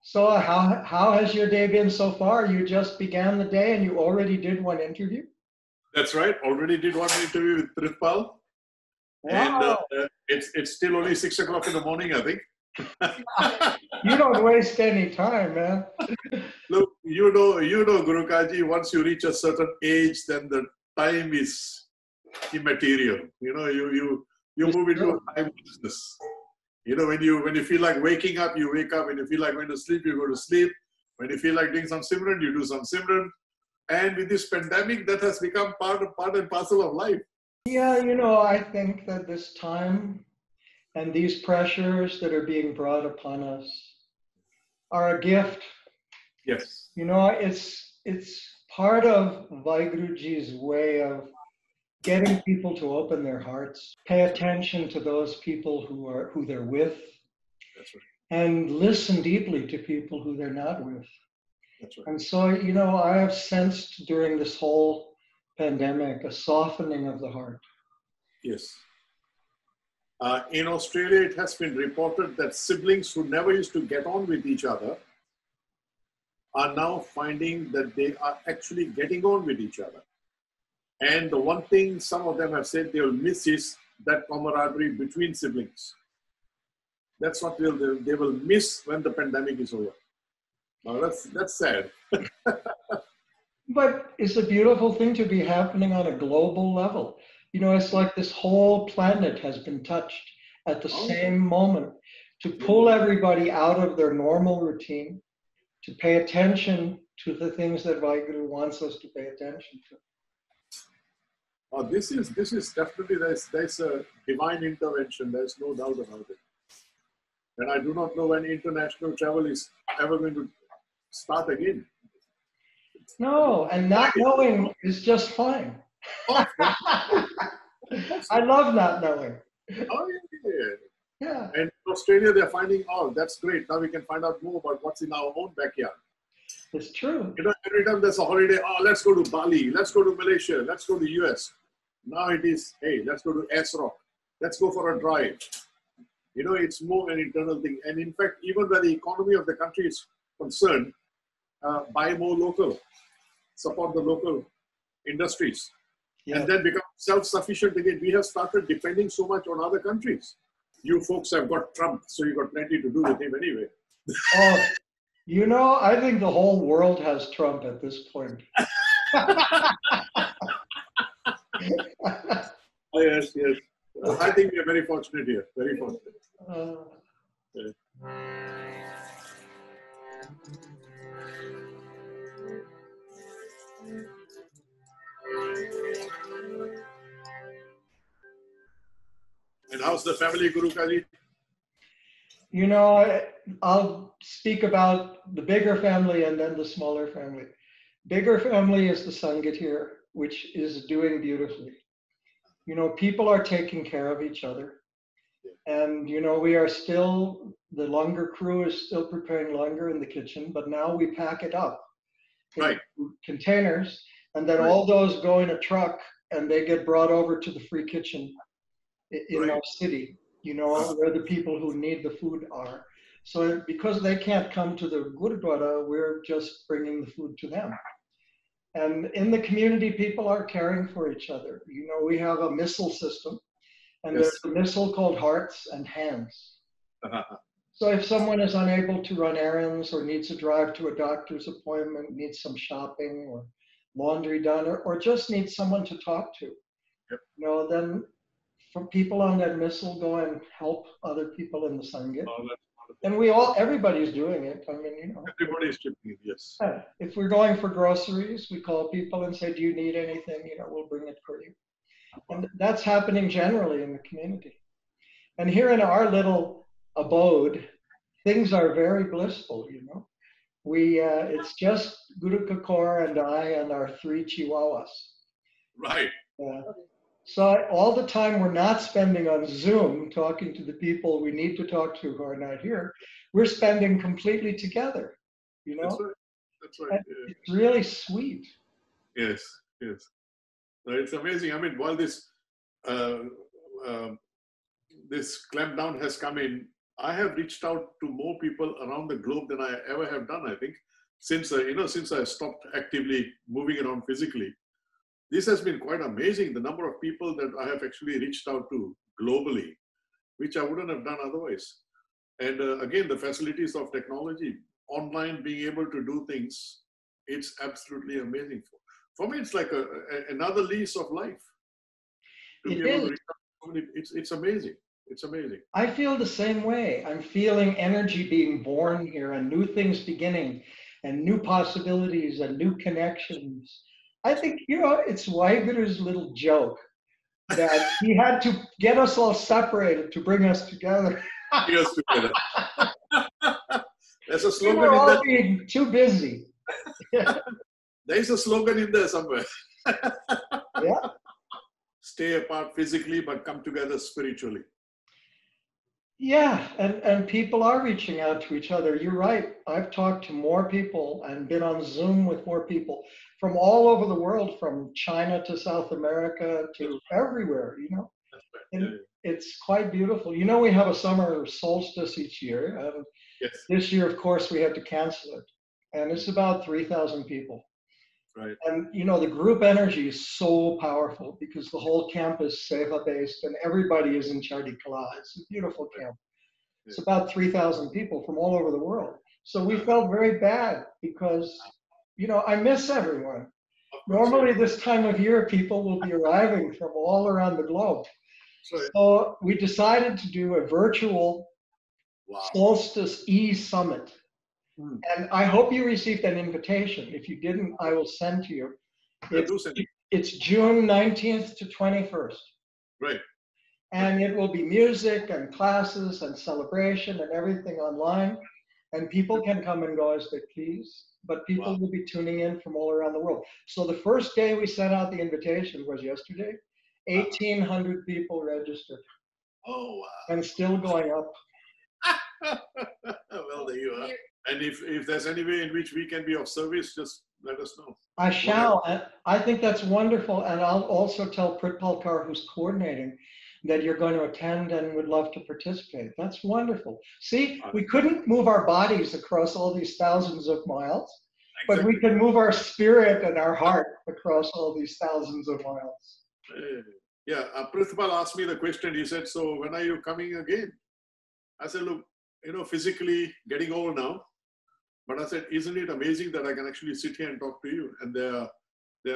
So how has your day been so far? You just began the day and you already did one interview? That's right. Already did one interview with Prithpal. Wow. And it's still only 6 o'clock in the morning, I think. You don't waste any time, man. Look, you know, Gurukaji, once you reach a certain age, then the time is immaterial. You know, you move into a time business. You know, when you feel like waking up, you wake up. When you feel like going to sleep, you go to sleep. When you feel like doing some Simran, you do some Simran. And with this pandemic, that has become part and parcel of life. Yeah, you know, I think that this time and these pressures that are being brought upon us are a gift. Yes. You know, it's part of Vaheguruji's way of getting people to open their hearts, pay attention to those people who they're with. That's right. And listen deeply to people who they're not with. That's right. And so, you know, I have sensed during this whole pandemic a softening of the heart. Yes. In Australia, it has been reported that siblings who never used to get on with each other are now finding that they are actually getting on with each other. And the one thing some of them have said they will miss is that camaraderie between siblings. That's what they will miss when the pandemic is over. Now that's sad. But it's a beautiful thing to be happening on a global level. You know, it's like this whole planet has been touched at the same moment to pull everybody out of their normal routine, to pay attention to the things that Vaheguru wants us to pay attention to. This is definitely, there's a divine intervention. There's no doubt about it. And I do not know when international travel is ever going to start again. No, and not knowing is just fine. Oh, I love not knowing. Oh, yeah. Yeah. And in Australia, they're finding, oh, that's great. Now we can find out more about what's in our own backyard. It's true. You know, every time there's a holiday, oh, let's go to Bali, let's go to Malaysia, let's go to US. Now it is, hey, let's go to Rock, let's go for a drive. You know, it's more an internal thing. And in fact, even where the economy of the country is concerned, buy more local, support the local industries, and then become self-sufficient again. We have started depending so much on other countries. You folks have got Trump, so you've got plenty to do with him anyway. Oh, you know, I think the whole world has Trump at this point. Oh, yes, yes. I think we are very fortunate here. Very fortunate. Yeah. And how's the family, Gurukaji? You know, I'll speak about the bigger family and then the smaller family. Bigger family is the Sangha here, which is doing beautifully. You know, people are taking care of each other. And, you know, we are still, the langar crew is still preparing langar in the kitchen, but now we pack it up in containers, and then all those go in a truck and they get brought over to the free kitchen in our city, you know, where the people who need the food are. So because they can't come to the Gurudwara, we're just bringing the food to them. And in the community, people are caring for each other. You know, we have a missile system, and there's a missile called Hearts and Hands. So if someone is unable to run errands or needs to drive to a doctor's appointment, needs some shopping or laundry done, or just needs someone to talk to, you know, then from people on that missile go and help other people in the Sangha. And everybody's doing it. I mean, you know. Everybody's doing it, yes. If we're going for groceries, we call people and say, do you need anything? You know, we'll bring it for you. And that's happening generally in the community. And here in our little abode, things are very blissful, you know. It's just Guru Kakor and I and our 3 chihuahuas. Right. So all the time we're not spending on Zoom talking to the people we need to talk to who are not here. We're spending completely together, you know. That's right. It's really sweet. Yes, yes. It's amazing. I mean, while this this clampdown has come in, I have reached out to more people around the globe than I ever have done, I think, since, since I stopped actively moving around physically. This has been quite amazing, the number of people that I have actually reached out to globally, which I wouldn't have done otherwise. And again, the facilities of technology, online, being able to do things, it's absolutely amazing. For me, it's like another lease of life. To be able to reach out to somebody, it's amazing. It's amazing. I feel the same way. I'm feeling energy being born here and new things beginning and new possibilities and new connections. I think, it's Waiguru's little joke that he had to get us all separated to bring us together. Yes, together. There's a We slogan were in all there. being too busy. There is a slogan in there somewhere. Yeah. Stay apart physically, but come together spiritually. Yeah, and people are reaching out to each other. You're right. I've talked to more people and been on Zoom with more people from all over the world, from China to South America to everywhere, And it's quite beautiful. We have a summer solstice each year. Yes. This year, of course, we had to cancel it. And it's about 3,000 people. Right. And the group energy is so powerful because the whole camp is Seva based and everybody is in Chardikala. It's a beautiful camp. It's about 3,000 people from all over the world. So we felt very bad because, I miss everyone. Normally this time of year, people will be arriving from all around the globe. So we decided to do a virtual Solstice E-Summit. And I hope you received an invitation. If you didn't, I will send to you. It's June 19th to 21st. Right. And it will be music and classes and celebration and everything online. And people can come and go as they please. But people will be tuning in from all around the world. So the first day we sent out the invitation was yesterday. 1,800 people registered. Oh, wow. And still going up. Well, there you are. And if there's any way in which we can be of service, just let us know. I shall. And I think that's wonderful. And I'll also tell Pritpalkar, who's coordinating, that you're going to attend and would love to participate. That's wonderful. See, we couldn't move our bodies across all these thousands of miles, but we can move our spirit and our heart across all these thousands of miles. Yeah, Prithpal asked me the question. He said, so when are you coming again? I said, look, physically getting old now. But I said, isn't it amazing that I can actually sit here and talk to you? And there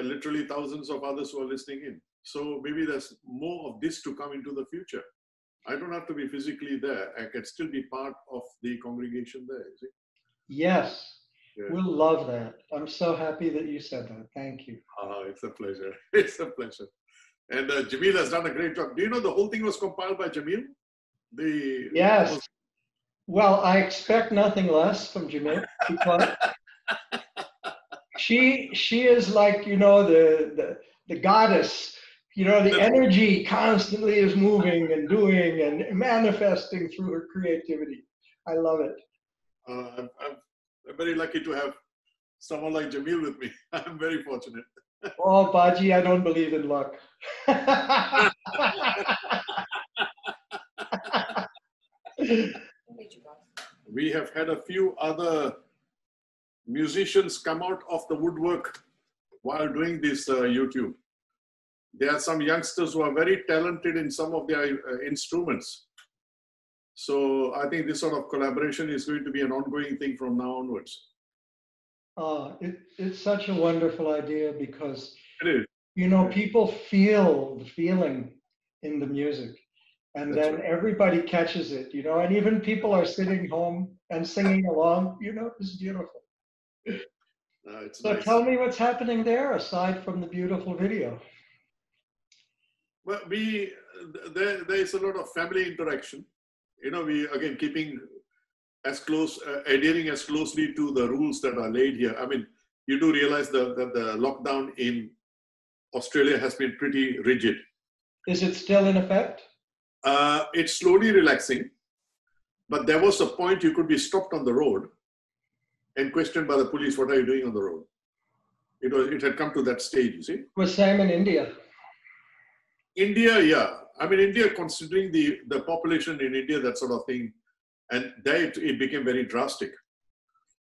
are literally thousands of others who are listening in. So maybe there's more of this to come into the future. I don't have to be physically there. I can still be part of the congregation there. You see? Yes, we'll love that. I'm so happy that you said that. Thank you. It's a pleasure. It's a pleasure. And Jamil has done a great job. Do you know the whole thing was compiled by Jamil? Yes. Well, I expect nothing less from Jamil because she is like, the goddess. The energy constantly is moving and doing and manifesting through her creativity. I love it. I'm very lucky to have someone like Jamil with me. I'm very fortunate. Oh, Baji, I don't believe in luck. We have had a few other musicians come out of the woodwork while doing this YouTube. There are some youngsters who are very talented in some of their instruments. So I think this sort of collaboration is going to be an ongoing thing from now onwards. It's such a wonderful idea because, it is. People feel the feeling in the music. And That's then right. everybody catches it, and even people are sitting home and singing along, it's beautiful. It's So nice. tell me what's happening there aside from the beautiful video. Well, there is a lot of family interaction. We again keeping as close, adhering as closely to the rules that are laid here. I mean, you do realize that the lockdown in Australia has been pretty rigid. Is it still in effect? It's slowly relaxing, but there was a point you could be stopped on the road and questioned by the police, what are you doing on the road? It had come to that stage, you see. It was same in India. India, yeah. I mean, India, considering the population in India, that sort of thing, And there it became very drastic.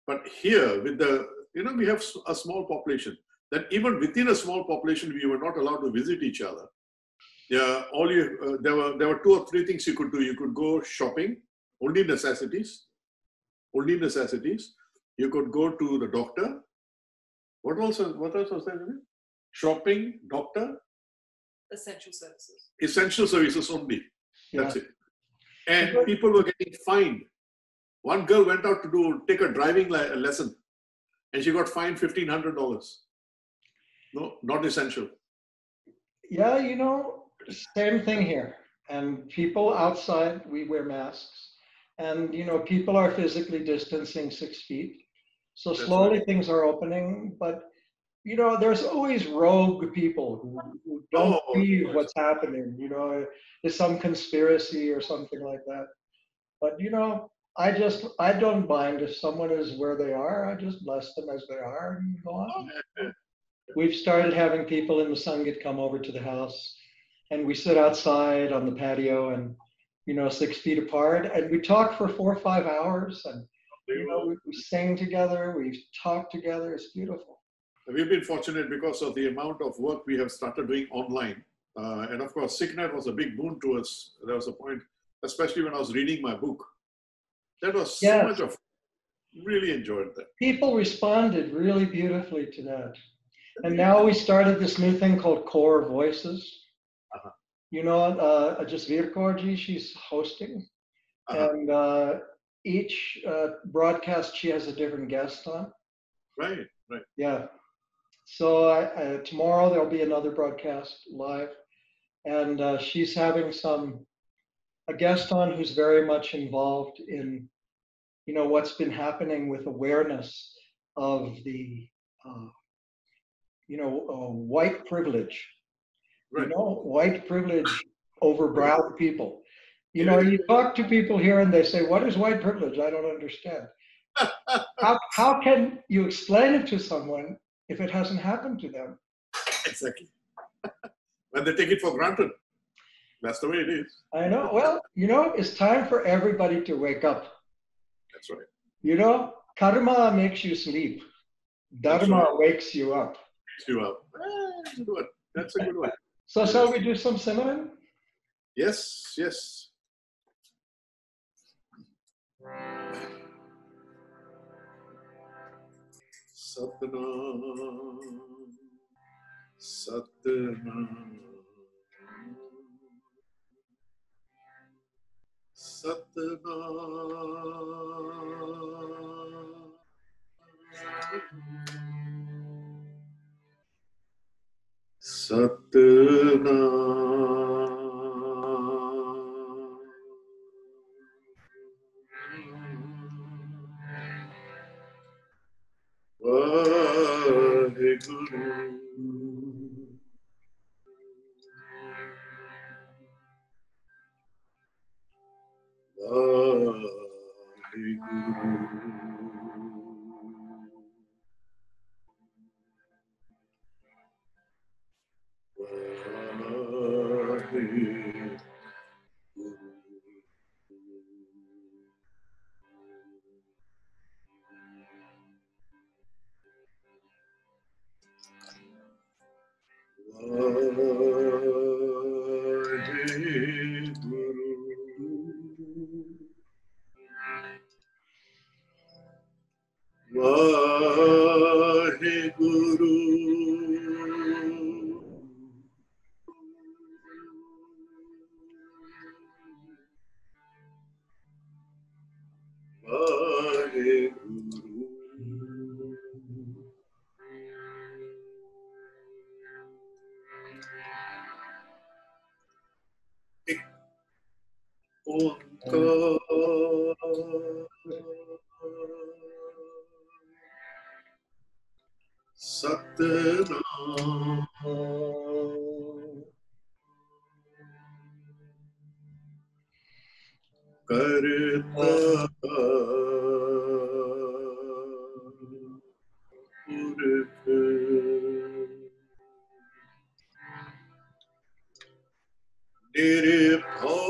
But here, with the, we have a small population. Then even within a small population, we were not allowed to visit each other. Yeah, there were 2 or 3 things you could do. You could go shopping, only necessities. Only necessities. You could go to the doctor. What else was there? Shopping, doctor. Essential services. Essential services only. That's Yeah. it. And people were getting fined. One girl went out to take a driving lesson, and she got fined $1,500. No, not essential. Yeah, same thing here. And people outside, we wear masks. And, people are physically distancing 6 feet. So That's slowly right. things are opening. But, there's always rogue people who don't believe what's happening. There's some conspiracy or something like that. But, I don't mind if someone is where they are. I just bless them as they are and go on. We've started having people in the Sangit come over to the house, and we sit outside on the patio and, 6 feet apart, and we talk for 4 or 5 hours, and, we sing together, we talk together. It's beautiful. We've been fortunate because of the amount of work we have started doing online. And of course, Sikhnet was a big boon to us. There was a point, especially when I was reading my book. That was so much of, really enjoyed that. People responded really beautifully to that. And now we started this new thing called Core Voices. Jasveer Kaurji, she's hosting. And each broadcast, she has a different guest on. Right. Yeah. So tomorrow there'll be another broadcast live. And she's having a guest on who's very much involved in, what's been happening with awareness of the, white privilege. Right. White privilege over brown people. You talk to people here and they say, "What is white privilege? I don't understand." How can you explain it to someone if it hasn't happened to them? Exactly. When they take it for granted. That's the way it is. I know. Well, it's time for everybody to wake up. That's right. Karma makes you sleep. Dharma wakes you up. Wakes you up. Good one. That's a good one. So shall we do some Simran? Yes. Satnam, Satnam, Satnam, Satnam, Vaheguru, Satnam, Karta Purkh, Nirbhav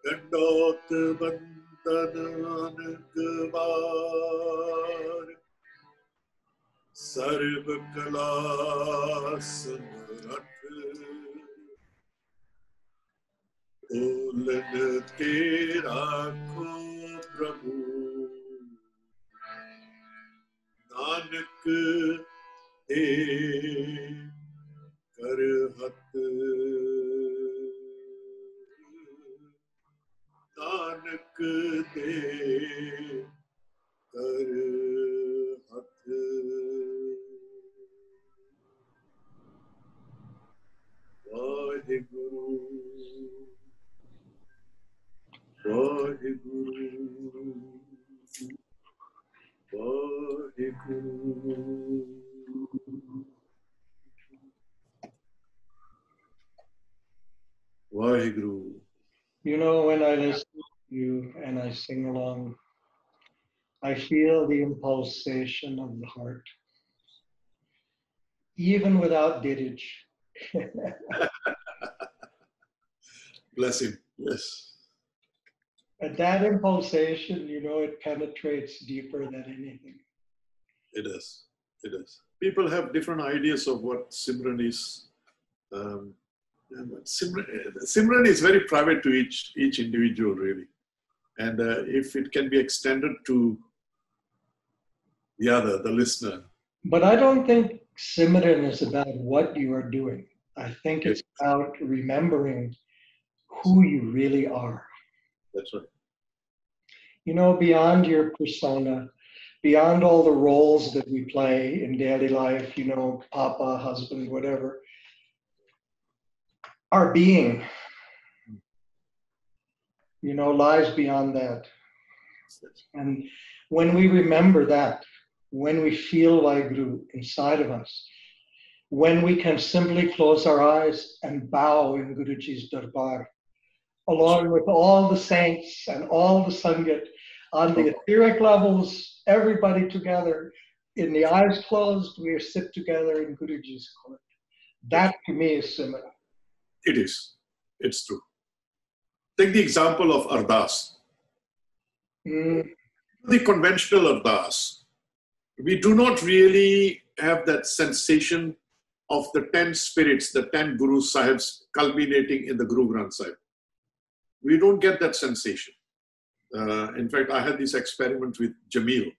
Dandot Bandanan Gvar Sarv Kala Samrat Olan Tera Ko Prabhu Nanak Te Karhat Nanak de kar hath Vaheguru Vaheguru Vaheguru Vaheguru. You know, when I listen to you and I sing along, I feel the impulsation of the heart, even without dirige. Bless him. Yes. And that impulsation, you know, it penetrates deeper than anything. It is. It is. People have different ideas of what Simran is. Simran is very private to each individual, really. And if it can be extended to the other, the listener. But I don't think Simran is about what you are doing. I think it's about remembering who you really are. That's right. You know, beyond your persona, beyond all the roles that we play in daily life, you know, papa, husband, whatever, our being, you know, lies beyond that. And when we remember that, when we feel Vaheguru inside of us, when we can simply close our eyes and bow in Guruji's Darbar, along with all the saints and all the Sangat, on the etheric levels, everybody together, in the eyes closed, we sit together in Guruji's court. That to me is Simran. It is. It's true. Take the example of Ardas. The conventional Ardas, we do not really have that sensation of the 10 spirits, the 10 Guru Sahibs culminating in the Guru Granth Sahib. We don't get that sensation. In fact, I had this experiment with Jamil.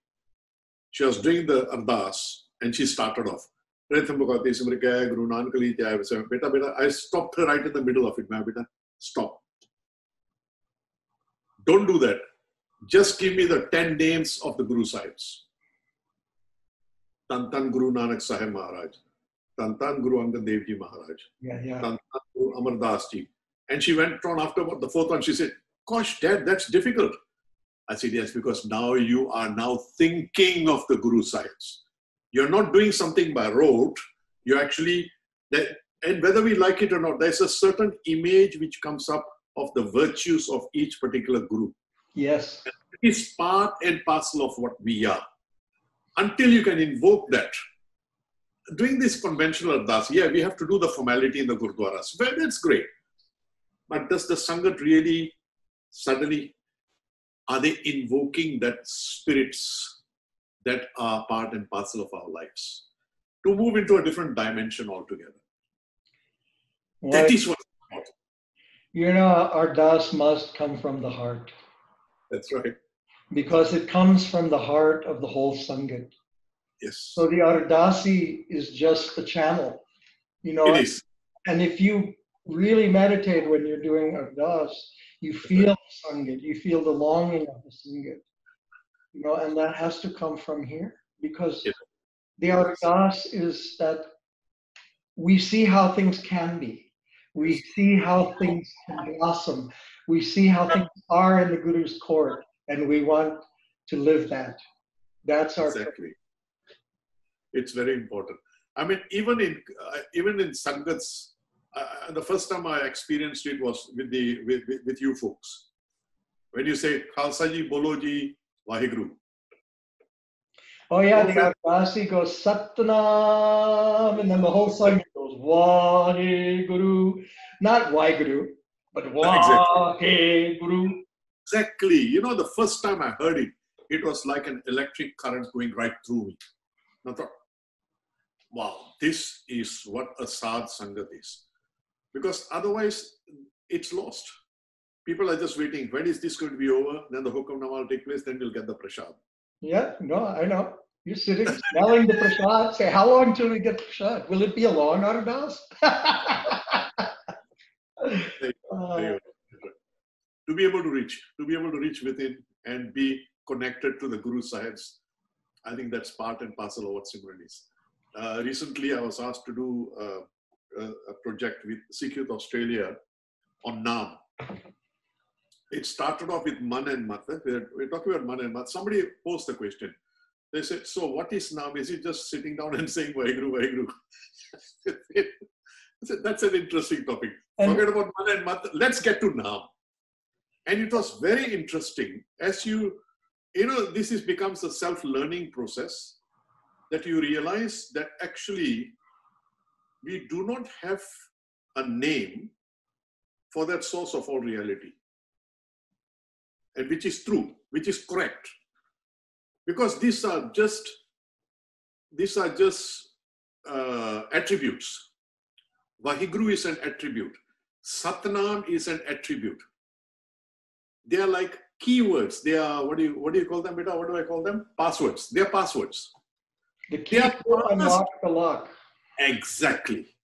She was doing the Ardas and she started off. Guru Nanak Sahib Ji. Beta, I stopped her right in the middle of it. Beta, stop. Don't do that. Just give me the 10 names of the Guru Sahibs. Tan Tan Guru Nanak Sahib Maharaj. Tan Tan Guru Angad Dev Ji Maharaj. Tan Tan Guru Amar Das Ji. And she went on after the fourth one. She said, Gosh, Dad, that's difficult. I said, yes, because now you are now thinking of the Guru Sahibs. You're not doing something by rote. You're actually, and whether we like it or not, there's a certain image which comes up of the virtues of each particular Guru. Yes. It is part and parcel of what we are. Until you can invoke that. Doing this conventional ardas, yeah, we have to do the formality in the Gurdwaras. Well, that's great. But does the Sangat really suddenly, are they invoking that spirits that are part and parcel of our lives? To move into a different dimension altogether. Well, that is what's important. You know, ardas must come from the heart. That's right. Because it comes from the heart of the whole Sangat. Yes. So the ardasi is just the channel, you know. It is. And if you really meditate when you're doing ardas, you feel the Sangat, you feel the longing of the Sangat, you know, and that has to come from here. Because the ardas is that we see how things can be. We see how things can blossom. We see how things are in the Guru's court, and we want to live that. That's our exactly. It's very important. I mean, even in Sangats, the first time I experienced it was with you folks. When you say Khalsa Ji, Bolo Ji, Vaheguru. Oh yeah, the Ardasi goes Satnam, and then the whole song goes Vaheguru, not Vaheguru, but Vaheguru. Exactly. You know, the first time I heard it, it was like an electric current going right through me. I thought, wow, this is what a Sadh Sangat is. Because otherwise, it's lost. People are just waiting. When is this going to be over? Then the Hukam Nama will take place, then we'll get the prasad. Yeah, no, I know. You're sitting, smelling the prasad. Say, how long till we get prasad? Will it be a long ardas? To be able to reach within and be connected to the Guru Sahibs, I think that's part and parcel of what Simran is. Recently, I was asked to do a project with Sikh Youth Australia on Naam. It started off with Man and Mat. We're talking about Man and Mat. Somebody posed the question. They said, so what is Naam? Is it just sitting down and saying Vaheguru, Vaheguru? I said, that's an interesting topic. Forget about Man and Mat. Let's get to Naam. And it was very interesting. As you know, this becomes a self-learning process, that you realize that actually we do not have a name for that source of all reality. And which is true, which is correct. Because these are just attributes. Vaheguru is an attribute. Satnam is an attribute. They are like keywords. They are, what do you call them, beta? What do I call them? Passwords. They are passwords. The key to unlock the lock. Exactly.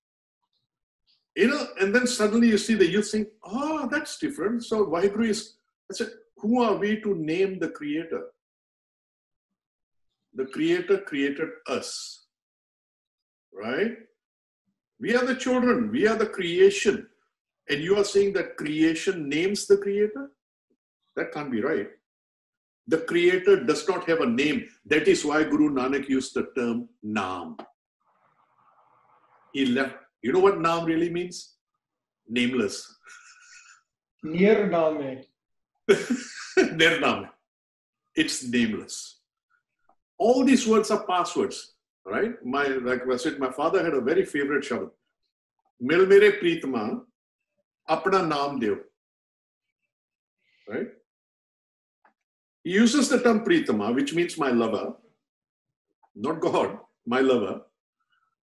You know, and then suddenly you see the youth saying, oh, that's different. So Vaheguru is, I said, who are we to name the Creator? The Creator created us, right? We are the children. We are the creation. And you are saying that creation names the Creator? That can't be right. The Creator does not have a name. That is why Guru Nanak used the term Naam. He left. You know what Naam really means? Nameless. Nirname. Nirname. It's nameless. All these words are passwords, right? Like I said, my father had a very favorite shabad. Mil mere Preetma, apna naam deo. Right? He uses the term Preetma, which means my lover, not God, my lover.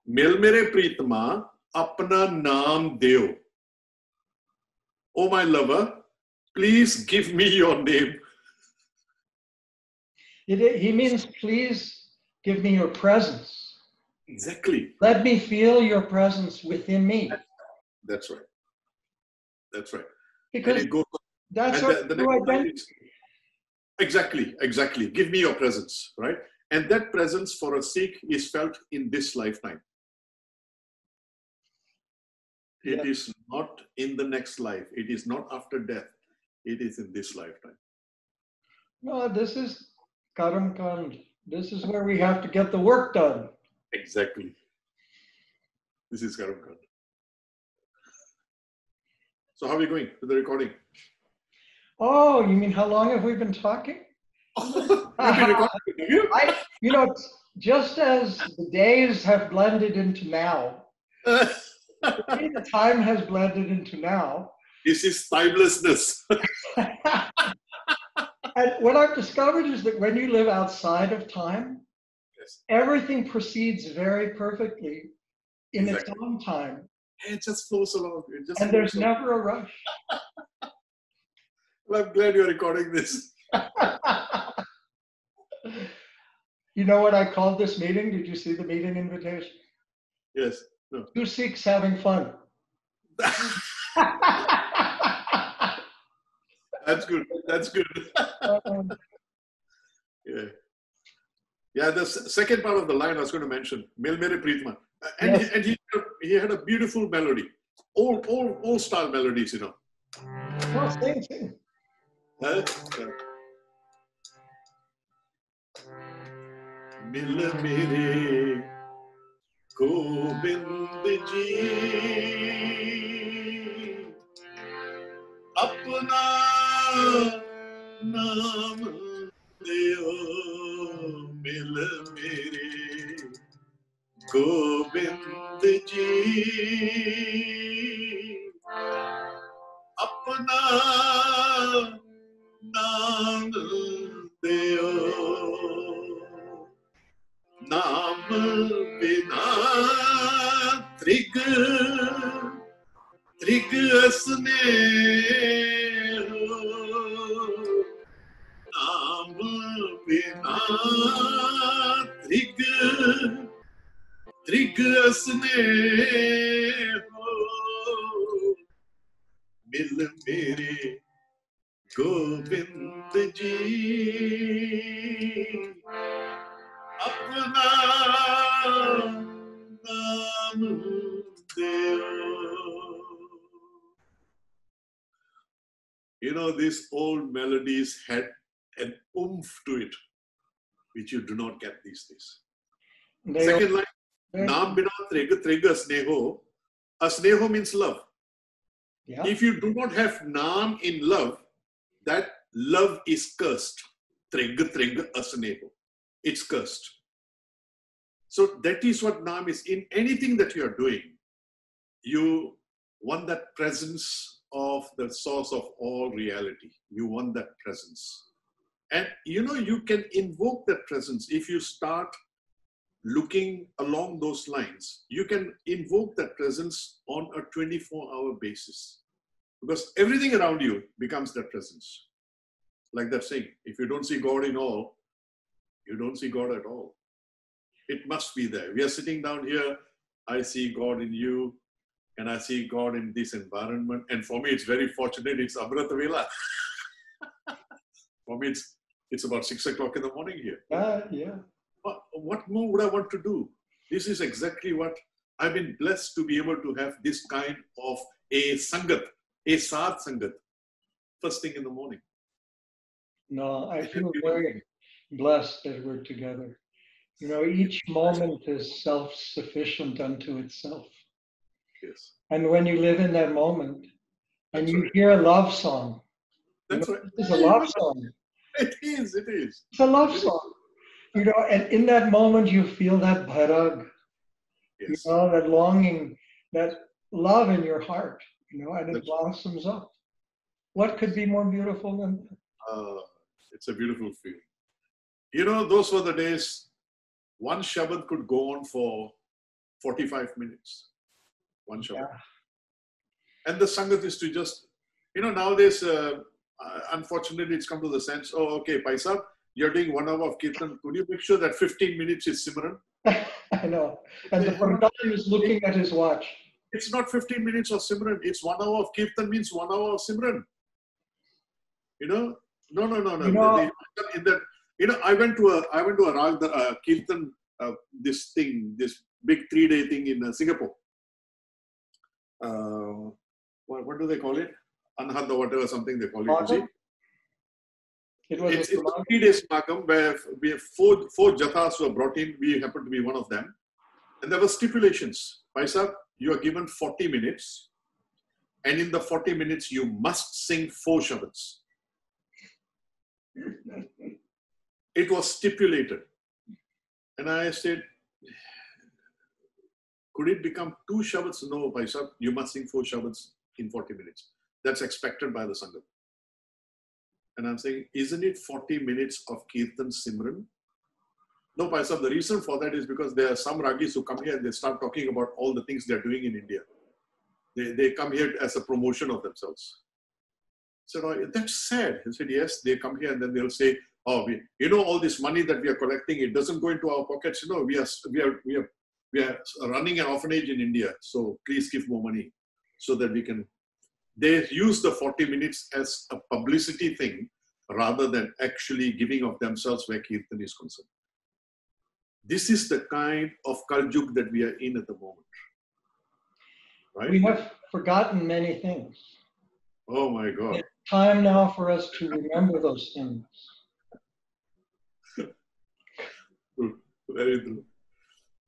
Mil mere Preetma, apna naam deo. Oh, my lover, please give me your name. He means, please give me your presence. Exactly. Let me feel your presence within me. That's right. That's right. Because it goes, that's our true identity. Exactly. Give me your presence, right? And that presence for a Sikh is felt in this lifetime. It is not in the next life. It is not after death. It is in this lifetime. No, this is Karam Kand. This is where we have to get the work done. Exactly. This is Karam Kand. So how are we going with the recording? Oh, you mean how long have we been talking? You've been recording, have you? Just as the days have blended into now, the time has blended into now. This is timelessness. And what I've discovered is that when you live outside of time, Yes. everything proceeds very perfectly in its Exactly. own time. It just flows along. It just And flows there's along. never a rush. Well, I'm glad you're recording this. You know what I called this meeting? Did you see the meeting invitation? Yes. No. Two Sikhs having fun. That's good. That's good. Yeah. Yeah, the second part of the line I was going to mention, Mil Mere Preetma. And, Yes. he had a beautiful melody. Old style melodies, you know. Well, sing. Huh? Mil Mere Gobind Ji Apna Naam Deo Mil Mere Gobind Ji Apna Naam Deo Naam Bina Trig Asne Naam Bina Trig Asne Mil Mere Gobind Ji Apna Naam Deo. You know, these old melodies had an oomph to it, which you do not get these days. Second line, Naam Bina Trega Sneho. Asneho means love. Yeah. If you do not have Naam in love, that love is cursed. Trega Asneho. It's cursed. So that is what Naam is. In anything that you are doing, you want that presence of the source of all reality. You want that presence. And you know, you can invoke that presence if you start looking along those lines. You can invoke that presence on a 24-hour basis because everything around you becomes that presence. Like that saying, if you don't see God in all, you don't see God at all. It must be there. We are sitting down here. I see God in you, and I see God in this environment. And for me, it's very fortunate. It's Amrita Vela. For me, it's about 6 o'clock in the morning here. Yeah. What more would I want to do? This is exactly what I've been blessed to be able to have this kind of a sangat, a sad sangat, first thing in the morning. No, I feel very blessed that we're together. You know, each moment is self-sufficient unto itself. Yes. And when you live in that moment and That's you right. hear a love song, That's you know, right. it's a love song. It is. It's a love song. You know, and in that moment you feel that bharag, Yes. you know, that longing, that love in your heart, you know, and it That's blossoms up. What could be more beautiful than that? It's a beautiful feeling. You know, those were the days one Shabad could go on for 45 minutes. One Shabad. Yeah. And the Sangat is to just, you know, nowadays, unfortunately, it's come to the sense, oh, okay, Paisa, you're doing 1 hour of Kirtan. Could you make sure that 15 minutes is Simran? I know. And the Pradhan is looking at his watch. It's not 15 minutes of Simran. It's 1 hour of Kirtan means 1 hour of Simran. You know? No. You know, In that, you know, I went to a Rag, Kirtan, this big 3-day thing in Singapore. What do they call it? Anhad or whatever, something they call it. You see? It was It's a 3-day Smakam where we have four jathas were brought in. We happen to be one of them. And there were stipulations. Paisa, you are given 40 minutes. And in the 40 minutes, you must sing 4 shabads. It was stipulated. And I said, could it become 2 shabads? No, Paisa, you must sing 4 shabads in 40 minutes. That's expected by the Sangam. And I'm saying, isn't it 40 minutes of Kirtan Simran? No, Paisa, the reason for that is because there are some Ragis who come here and they start talking about all the things they're doing in India. They come here as a promotion of themselves. So no, that's sad. He said, yes, they come here and then they'll say, oh, all this money that we are collecting, it doesn't go into our pockets. We are running an orphanage in India. So please give more money so that we can. They use the 40 minutes as a publicity thing rather than actually giving of themselves where Kirtan is concerned. This is the kind of Kaljug that we are in at the moment. Right? We have forgotten many things. Oh my God. It's time now for us to remember those things. True. Very true.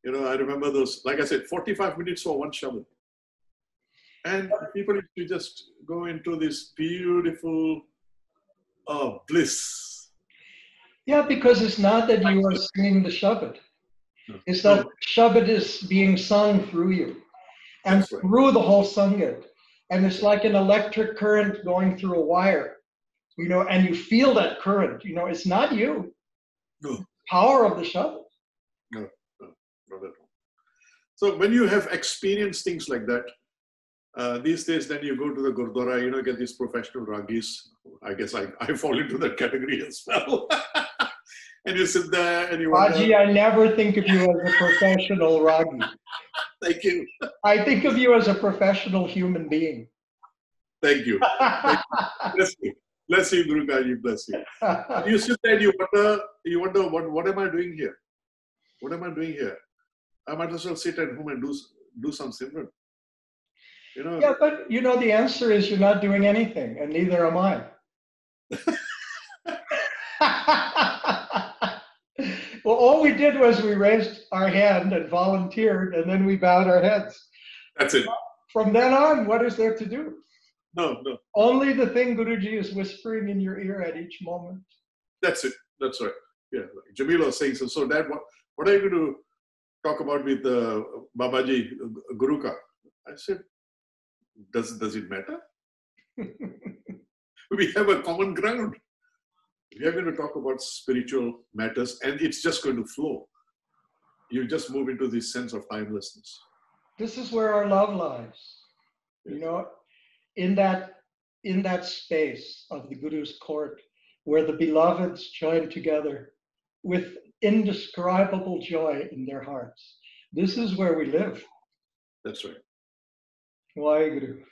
I remember those, like I said, 45 minutes for one Shabad. And people used to just go into this beautiful bliss. Yeah, because it's not that you are singing the Shabad. It's that Shabad is being sung through you and through the whole Sangha. And it's like an electric current going through a wire, and you feel that current. It's not you. No. Power of the Shabad. No, not at all. So when you have experienced things like that, these days, then you go to the Gurdwara, get these professional ragis. I guess I fall into that category as well. And you sit there and you wonder. Raji, I never think of you as a professional ragi. Thank you. I think of you as a professional human being. Thank you. Bless you. Bless you, Guruka. Bless you. You sit there and you wonder what am I doing here? What am I doing here? I might as well sit at home and do some Simran. Yeah, but the answer is you're not doing anything, and neither am I. Well, all we did was we raised our hand and volunteered, and then we bowed our heads. That's it. From then on, what is there to do? No. Only the thing Guruji is whispering in your ear at each moment. That's it. That's right. Yeah. Like Jamila was saying, so Dad, what are you going to talk about with Babaji Guruka? I said, does it matter? We have a common ground. We are going to talk about spiritual matters and it's just going to flow. You just move into this sense of timelessness. This is where our love lies. In that space of the Guru's court, where the beloveds join together with indescribable joy in their hearts. This is where we live. That's right. Waheguru.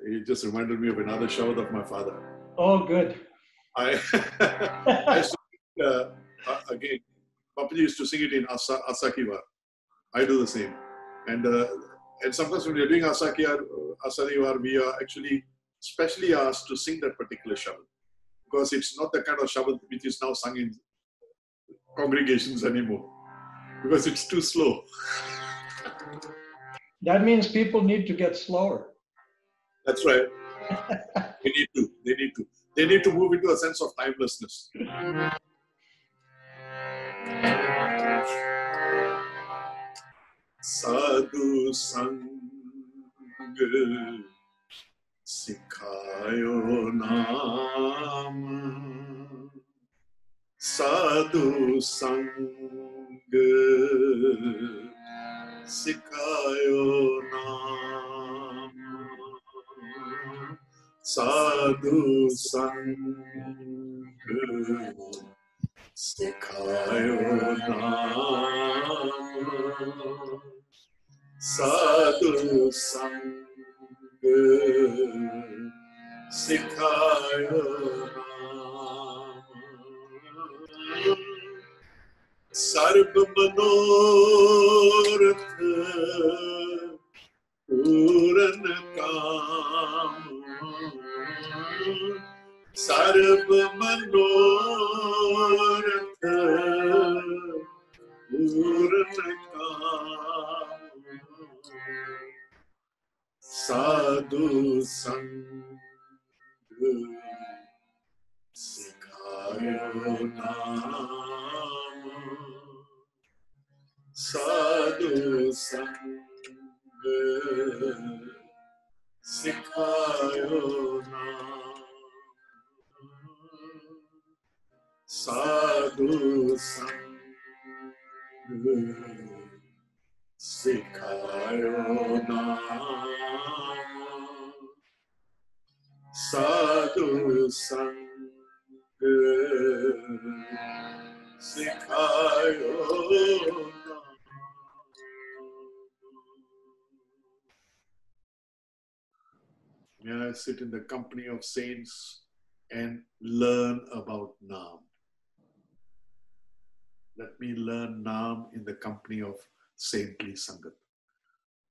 It just reminded me of another shout of my father. Oh, good. I again, Papaji used to sing it in Asakiwa. I do the same. And sometimes when we're doing Asakiwa, we are actually specially asked to sing that particular shabad. Because it's not the kind of shabad which is now sung in congregations anymore. Because it's too slow. That means people need to get slower. That's right. They need to move into a sense of timelessness. Sadhu Sang Sikhayo Naam Sadhu Sang Sikhayo Naam Sadhu Sang Sikhayo Naam Sadhu Sang Sikhayo Naam Sarv Manorath Puran Kam Sarv Manoratha Puran Kam Sadhu Sangh Sikhayo Naam Sadhu Sangh Sikhayo Naam Sadhu Sangh Sikhayo Naam Sadhu Sangh Sikhayo Naam. May I sit in the company of saints and learn about Naam. Let me learn Naam in the company of saintly Sangat.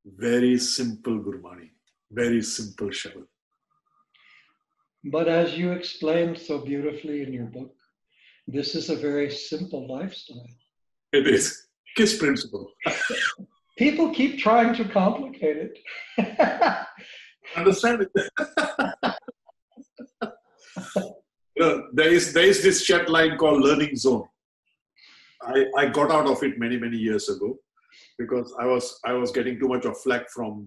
Very simple Gurmani, very simple Shabad. But as you explained so beautifully in your book, this is a very simple lifestyle. It is KISS principle. People keep trying to complicate it. Understand it? There is this chat line called Learning Zone. I got out of it many years ago because I was getting too much of flack from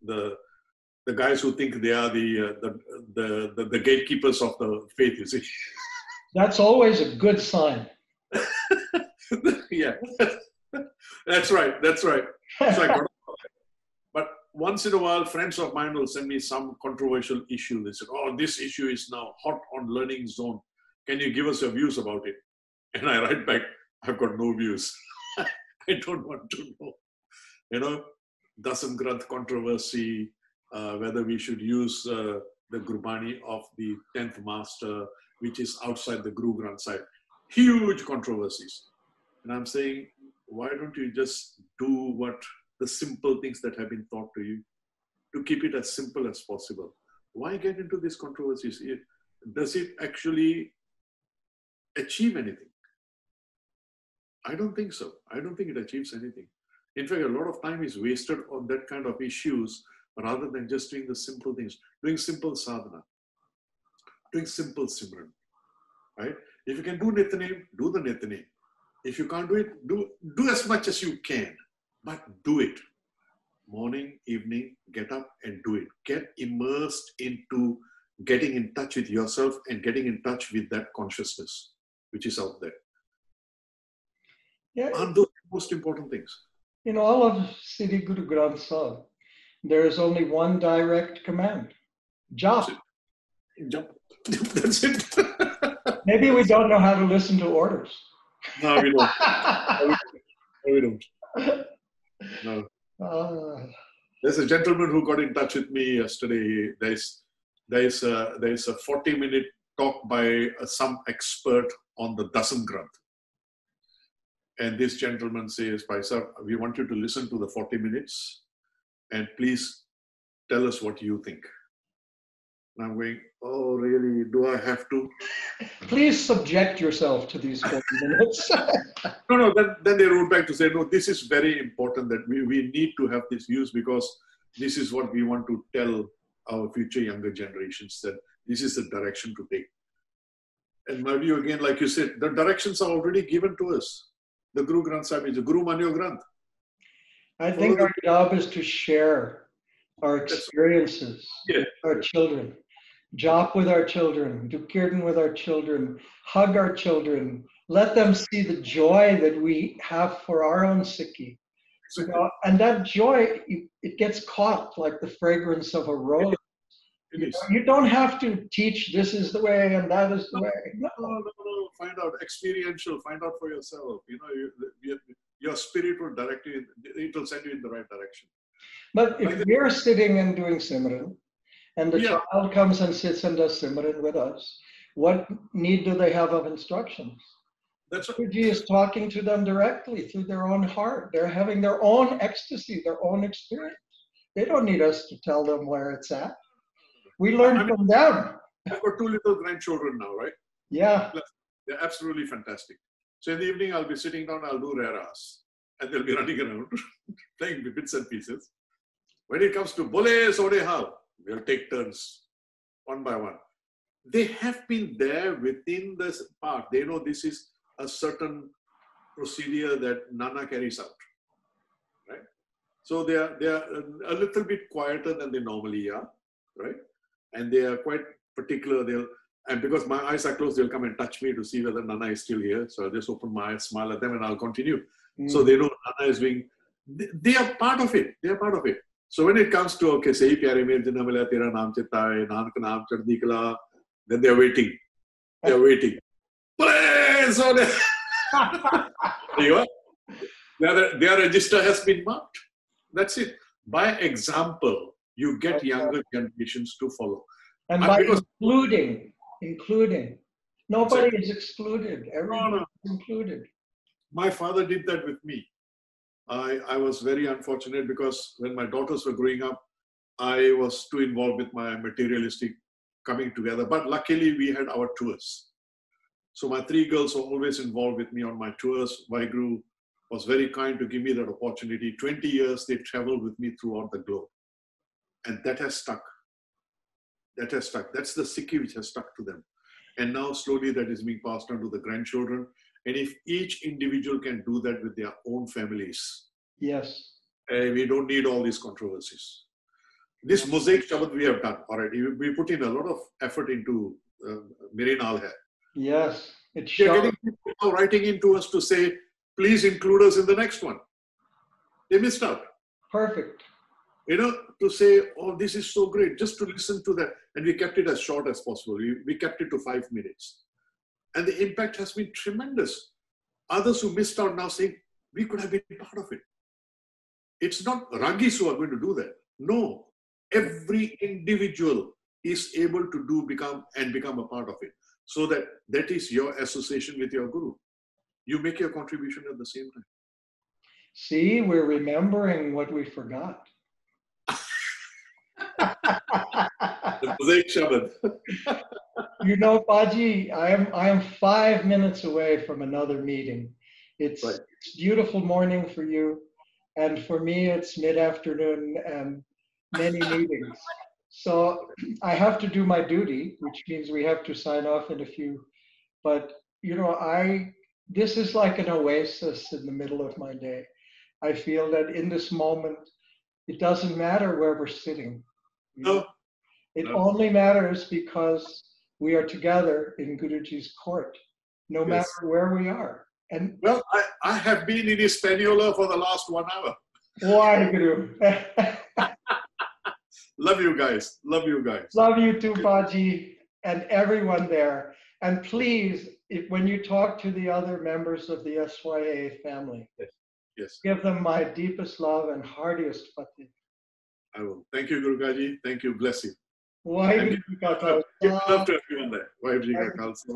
the guys who think they are the gatekeepers of the faith. You see, That's always a good sign. Yeah, that's right. So I got out of it. But once in a while, friends of mine will send me some controversial issue. They said, "Oh, this issue is now hot on Learning Zone. Can you give us your views about it?" And I write back, "I've got no views. I don't want to know." You know, Dasam Granth controversy, whether we should use the Gurbani of the 10th Master, which is outside the Guru Granth Sahib. Huge controversies. And I'm saying, why don't you just do what the simple things that have been taught to you, to keep it as simple as possible? Why get into these controversies? Does it actually achieve anything? I don't think so. I don't think it achieves anything. In fact, a lot of time is wasted on that kind of issues rather than just doing the simple things, doing simple sadhana, doing simple Simran, right? If you can do Nityanem, do the Nityanem. If you can't do it, do as much as you can, but do it. Morning, evening, get up and do it. Get immersed into getting in touch with yourself and getting in touch with that consciousness which is out there. Yeah. Aren't those the most important things? In all of Sri Guru Granth Sahib, there is only one direct command: jap. Jump. That's it. Maybe we don't know how to listen to orders. No, we don't. No, we don't. No. There's a gentleman who got in touch with me yesterday. There's a 40-minute talk by some expert on the Dasam Granth. And this gentleman says, "Bhai sir, we want you to listen to the 40 minutes and please tell us what you think." And I'm going, "Oh, really? Do I have to?" Please subject yourself to these 40 minutes. No. Then they wrote back to say, "No, this is very important that we need to have these views because this is what we want to tell our future younger generations, that this is the direction to take." And my view, again, like you said, the directions are already given to us. The Guru Granth Sahib is the Guru Manyo Granth. I think our job is to share our experiences with our children. Jop with our children, do kirtan with our children, hug our children, let them see the joy that we have for our own Sikhi. You know, and that joy, it gets caught like the fragrance of a rose. You don't have to teach this is the way and that is the way. No. Find out, experiential, find out for yourself. You know, your spirit will direct you, it will send you in the right direction. But if we're sitting and doing Simran, and the child comes and sits and does Simran with us, what need do they have of instructions? That's what Guruji is talking to them directly through their own heart. They're having their own ecstasy, their own experience. They don't need us to tell them where it's at. We learn from them. I've got 2 little grandchildren now, right? Yeah. They're absolutely fantastic. So in the evening, I'll be sitting down, I'll do raras, and they'll be running around, playing with bits and pieces. When it comes to Bole Sode Hal, we'll take turns, one by one. They have been there within this part. They know this is a certain procedure that Nana carries out, right? So they are a little bit quieter than they normally are, right? And they are quite particular. And because my eyes are closed, they'll come and touch me to see whether Nana is still here. So I'll just open my eyes, smile at them, and I'll continue. So they know Nana is being, they are part of it. They are part of it. So when it comes to, okay, say, Pyare Mere Jina Mila Tera Naam Chetta Hai, Nanak Naam Chaddi Kala, then they're waiting. They're waiting. So their register has been marked. That's it. By example, you get younger generations to follow. And by including. Nobody is excluded. Everyone is included. My father did that with me. I was very unfortunate because when my daughters were growing up, I was too involved with my materialistic coming together. But luckily, we had our tours. So my 3 girls were always involved with me on my tours. Vaheguru was very kind to give me that opportunity. 20 years, they traveled with me throughout the globe. And that has stuck. That has stuck. That's the Sikhi which has stuck to them. And now slowly that is being passed on to the grandchildren. And if each individual can do that with their own families, yes, we don't need all these controversies. This mosaic Shabad we have done already. We put in a lot of effort into Mere Naal Hai. Yes, it's They're getting people now writing into us to say, please include us in the next one. They missed out. Perfect. You know, to say, oh, this is so great, just to listen to that. And we kept it as short as possible. We kept it to 5 minutes. And the impact has been tremendous. Others who missed out now saying, we could have been part of it. It's not Ragis who are going to do that. No, every individual is able to become a part of it. So that is your association with your Guru. You make your contribution at the same time. See, we're remembering what we forgot. The mosaic Shabad. You know, Paji, I am 5 minutes away from another meeting. It's beautiful morning for you, and for me it's mid-afternoon and many meetings. So I have to do my duty, which means we have to sign off in a few. But you know, this is like an oasis in the middle of my day. I feel that in this moment, it doesn't matter where we're sitting. No. It only matters because we are together in Guruji's court, no matter where we are. And well, I have been in Hispaniola for the last 1 hour. Why, Guru? Love you guys. Love you guys. Love you too, Paji, and everyone there. And please, when you talk to the other members of the SYA family, give them my deepest love and heartiest fatih. I will. Thank you, Gurukaji. Thank you. Bless you. Waheguru Ji ka Khalsa. Give love to everyone there. Waheguru Ji ka Khalsa.